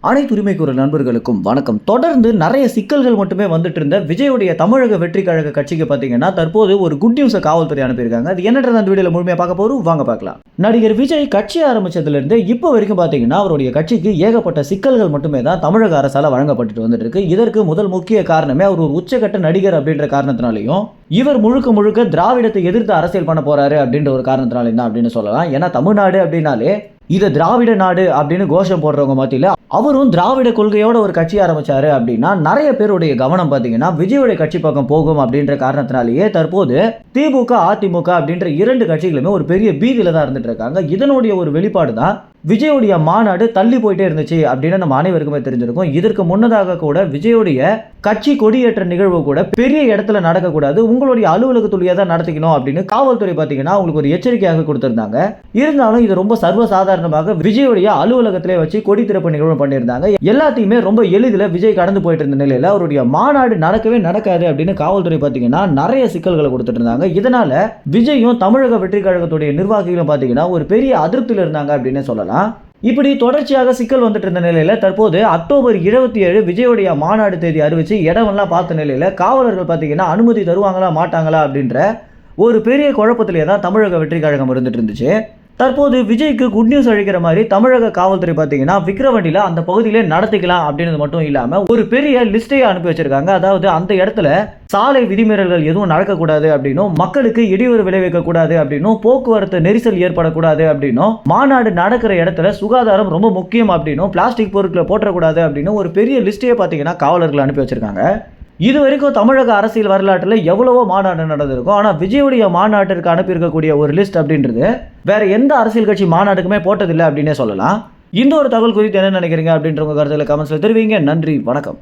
அனைத்து உரிமைக்குரல் நண்பர்களுக்கும் வணக்கம். தொடர்ந்து நிறைய சிக்கல்கள் மட்டுமே வந்துட்டு இருந்த விஜயுடைய தமிழக வெற்றி கழக கட்சிக்கு பார்த்தீங்கன்னா தற்போது ஒரு குட் நியூஸை காவல்துறை அனுப்பியிருக்காங்க. அது என்னன்றது அந்த வீடியோவில் முழுமையாக பார்க்க போகிறோம், வாங்க பார்க்கலாம். நடிகர் விஜய் கட்சி ஆரம்பிச்சதுலேருந்து இப்போ வரைக்கும் பார்த்தீங்கன்னா அவருடைய கட்சிக்கு ஏகப்பட்ட சிக்கல்கள் மட்டுமே தான் தமிழக அரசால் வழங்கப்பட்டு வந்துட்டு இருக்கு. இதற்கு முதல் முக்கிய காரணமே அவர் ஒரு உச்சகட்ட நடிகர் அப்படின்ற காரணத்தினாலையும் இவர் முழுக்க முழுக்க திராவிடத்தை எதிர்த்து அரசியல் பண்ண போறாரு அப்படின்ற ஒரு காரணத்தினாலையும் தான் அப்படின்னு சொல்லலாம். ஏன்னா தமிழ்நாடு அப்படின்னாலே இதை திராவிட நாடு அப்படின்னு கோஷம் போடுறவங்க மத்தியில் அவரும் திராவிட கொள்கையோட ஒரு கட்சி ஆரம்பிச்சாரு அப்படின்னா நிறைய பேருடைய கவனம் பார்த்தீங்கன்னா விஜயோட கட்சி பக்கம் போகும் அப்படின்ற காரணத்தினாலேயே தற்போது திமுக அதிமுக அப்படின்ற இரண்டு கட்சிகளுமே ஒரு பெரிய பீதியில தான் இருந்துட்டு இருக்காங்க. இதனுடைய ஒரு வெளிப்பாடு தான் விஜயோடைய மாநாடு தள்ளி போயிட்டே இருந்துச்சு அப்படின்னு நம்ம அனைவருக்குமே தெரிஞ்சிருக்கும். இதற்கு முன்னதாக கூட விஜயோடைய கட்சி கொடியேற்ற நிகழ்வு கூட பெரிய இடத்துல நடக்கக்கூடாது, உங்களுடைய அலுவலகத்துறையாக தான் நடத்திக்கணும் அப்படின்னு காவல்துறை பார்த்தீங்கன்னா உங்களுக்கு ஒரு எச்சரிக்கையாக கொடுத்திருந்தாங்க. இருந்தாலும் இது ரொம்ப சர்வசாதாரணமாக விஜயோடைய அலுவலகத்திலே வச்சு கொடி திறப்பு நிகழ்வு பண்ணியிருந்தாங்க. எல்லாத்தையுமே ரொம்ப எளிதில் விஜய் கடந்து போயிட்டு இருந்த நிலையில் அவருடைய மாநாடு நடக்கவே நடக்காது அப்படின்னு காவல்துறை பார்த்தீங்கன்னா நிறைய சிக்கல்களை கொடுத்துட்டு இருந்தாங்க. இதனால விஜயும் தமிழக வெற்றி கழகத்துடைய நிர்வாகிகளும் பார்த்தீங்கன்னா ஒரு பெரிய அதிருப்தியில் இருந்தாங்க அப்படின்னு சொல்லலாம். இப்படி தொடர்ச்சியாக சிக்கல் வந்துட்டு இருந்த நிலையில தற்போது அக்டோபர் 27 விஜயோடைய மாநாடு தேதி அறிவிச்சு இடமெல்லாம் பார்த்த நிலையில காவலர்கள் பார்த்தீங்கன்னா அனுமதி தருவாங்களா மாட்டாங்களா அப்படின்ற ஒரு பெரிய குழப்பத்திலே தான் தமிழக வெற்றி கழகம் இருந்துட்டு இருந்துச்சு. தற்போது விஜய்க்கு குட் நியூஸ் அளிக்கிற மாதிரி தமிழக காவல்துறை பார்த்தீங்கன்னா விக்கிரவாண்டியில் அந்த பகுதியிலே நடத்திக்கலாம் அப்படின்றது மட்டும் இல்லாமல் ஒரு பெரிய லிஸ்டையே அனுப்பி வச்சிருக்காங்க. அதாவது அந்த இடத்துல சாலை விதிமீறல்கள் எதுவும் நடக்கக்கூடாது அப்படின்னும், மக்களுக்கு இடையூறு விளைவிக்கக்கூடாது அப்படின்னும், போக்குவரத்து நெரிசல் ஏற்படக்கூடாது அப்படின்னும், மாநாடு நடக்கிற இடத்துல சுகாதாரம் ரொம்ப முக்கியம் அப்படின்னும், பிளாஸ்டிக் பொருட்களை போற்றக்கூடாது அப்படின்னு ஒரு பெரிய லிஸ்டையே பார்த்தீங்கன்னா காவலர்கள் அனுப்பி வச்சிருக்காங்க. இது வரைக்கும் தமிழக அரசியல் வரலாற்றில் எவ்வளவோ மாநாடு நடந்திருக்கும். ஆனால் விஜயுடைய மாநாட்டிற்கு அனுப்பியிருக்கக்கூடிய ஒரு லிஸ்ட் அப்படின்றது வேற எந்த அரசியல் கட்சி மாநாட்டுக்குமே போட்டதில்லை அப்படின்னே சொல்லலாம். இந்த ஒரு தகவல் குறித்து என்ன நினைக்கிறீங்க அப்படின்ற உங்க கருத்துக்களை கமெண்ட்ஸ்ல தெரிவிங்க. நன்றி, வணக்கம்.